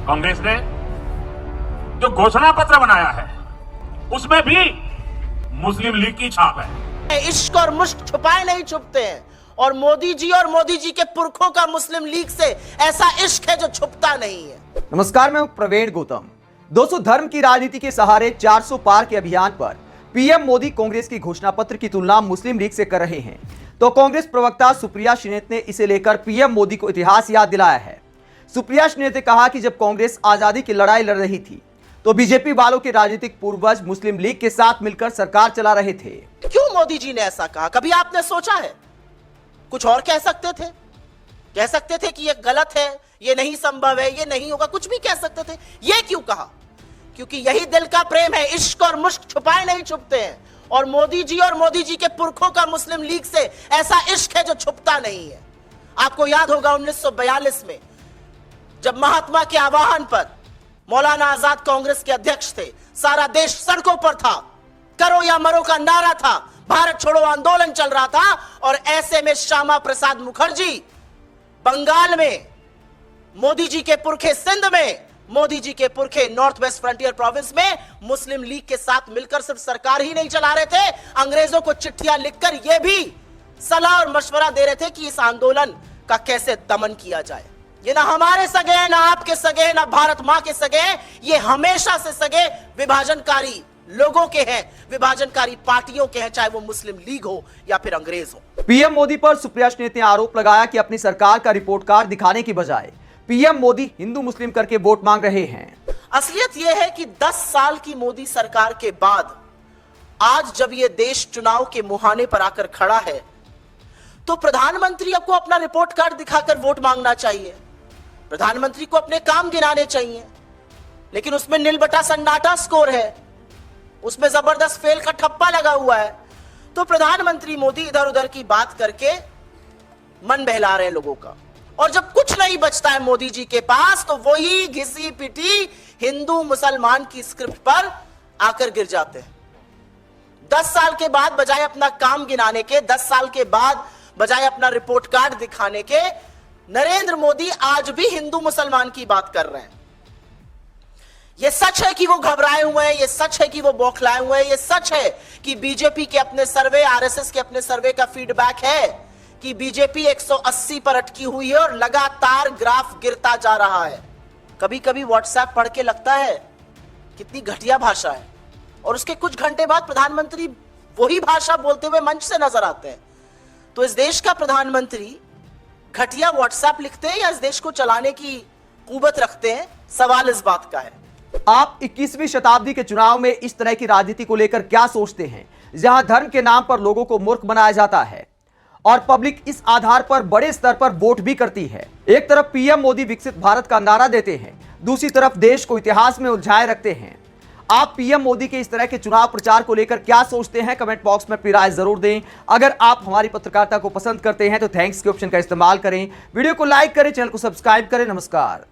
कांग्रेस ने जो घोषणा पत्र बनाया है उसमें भी मुस्लिम लीग की छाप है। इश्क और मुश्क छुपाए नहीं छुपते हैं, और मोदी जी के पुरखों का मुस्लिम लीग से ऐसा इश्क है जो छुपता नहीं है। नमस्कार, मैं हूं प्रवीण गौतम। दोस्तों, धर्म की राजनीति के सहारे 400 पार के अभियान पर पीएम मोदी कांग्रेस की घोषणा पत्र की तुलना मुस्लिम लीग से कर रहे हैं, तो कांग्रेस प्रवक्ता सुप्रिया श्रीनेत ने इसे लेकर पीएम मोदी को इतिहास याद दिलाया है। सुप्रिया श्रीनेत ने कहा कि जब कांग्रेस आजादी की लड़ाई लड़ रही थी तो बीजेपी वालों के राजनीतिक पूर्वज मुस्लिम लीग के साथ मिलकर सरकार चला रहे थे। क्यों मोदी जी ने ऐसा कहा? कभी आपने सोचा है? कुछ और कह सकते थे कि ये गलत है, ये नहीं संभव है, ये नहीं होगा, कुछ भी कह सकते थे। ये क्यों कहा? क्योंकि यही दिल का प्रेम है। इश्क और मुश्क छुपाए नहीं छुपते हैं, और मोदी जी के पुरखों का मुस्लिम लीग से ऐसा इश्क है जो छुपता नहीं है। आपको याद होगा 1942 में जब महात्मा के आह्वान पर मौलाना आजाद कांग्रेस के अध्यक्ष थे, सारा देश सड़कों पर था, करो या मरो का नारा था, भारत छोड़ो आंदोलन चल रहा था, और ऐसे में श्यामा प्रसाद मुखर्जी बंगाल में, मोदी जी के पुरखे सिंध में, मोदी जी के पुरखे नॉर्थ वेस्ट फ्रंटियर प्रोविंस में मुस्लिम लीग के साथ मिलकर सिर्फ सरकार ही नहीं चला रहे थे, अंग्रेजों को चिट्ठियां लिखकर यह भी सलाह और मशवरा दे रहे थे कि इस आंदोलन का कैसे दमन किया जाए। ये ना हमारे सगे हैं, ना आपके सगे हैं, ना भारत मां के सगे हैं, ये हमेशा से सगे विभाजनकारी लोगों के हैं, विभाजनकारी पार्टियों के हैं, चाहे वो मुस्लिम लीग हो या फिर अंग्रेज हो। पीएम मोदी पर सुप्रिया श्रीनेत ने आरोप लगाया कि अपनी सरकार का रिपोर्ट कार्ड दिखाने की बजाय पीएम मोदी हिंदू मुस्लिम करके वोट मांग रहे हैं। असलियत यह है कि 10 साल की मोदी सरकार के बाद आज जब यह देश चुनाव के मुहाने पर आकर खड़ा है, तो प्रधानमंत्री को अपना रिपोर्ट कार्ड दिखाकर वोट मांगना चाहिए, प्रधानमंत्री को अपने काम गिनाने चाहिए, लेकिन उसमें नील बटा सन्नाटा स्कोर है, उसमें जबरदस्त फेल का ठप्पा लगा हुआ है। तो प्रधानमंत्री मोदी इधर उधर की बात करके मन बहला रहे हैं लोगों का, और जब कुछ नहीं बचता है मोदी जी के पास, तो वही घिसी पिटी हिंदू मुसलमान की स्क्रिप्ट पर आकर गिर जाते हैं। 10 साल के बाद बजाय अपना काम गिनाने के, 10 साल के बाद बजाय अपना रिपोर्ट कार्ड दिखाने के, नरेंद्र मोदी आज भी हिंदू मुसलमान की बात कर रहे हैं। यह सच है कि वो घबराए हुए हैं, यह सच है कि वो बौखलाए हुए हैं, यह सच है कि बीजेपी के अपने सर्वे, आरएसएस के अपने सर्वे का फीडबैक है कि बीजेपी 180 पर अटकी हुई है और लगातार ग्राफ गिरता जा रहा है। कभी कभी व्हाट्सएप पढ़ के लगता है कितनी घटिया भाषा है, और उसके कुछ घंटे बाद प्रधानमंत्री वही भाषा बोलते हुए मंच से नजर आते हैं। तो इस देश का प्रधानमंत्री घटिया व्हाट्सएप लिखते हैं या इस देश को चलाने की कुवत रखते हैं? सवाल इस बात का है। आप 21वीं शताब्दी के चुनाव में इस तरह की राजनीति को लेकर क्या सोचते हैं, जहां धर्म के नाम पर लोगों को मूर्ख बनाया जाता है और पब्लिक इस आधार पर बड़े स्तर पर वोट भी करती है? एक तरफ पीएम मोदी विकसित भारत का नारा देते हैं, दूसरी तरफ देश को इतिहास में उलझाए रखते हैं। आप पीएम मोदी के इस तरह के चुनाव प्रचार को लेकर क्या सोचते हैं? कमेंट बॉक्स में अपनी राय जरूर दें। अगर आप हमारी पत्रकारिता को पसंद करते हैं तो थैंक्स के ऑप्शन का इस्तेमाल करें, वीडियो को लाइक करें, चैनल को सब्सक्राइब करें। नमस्कार।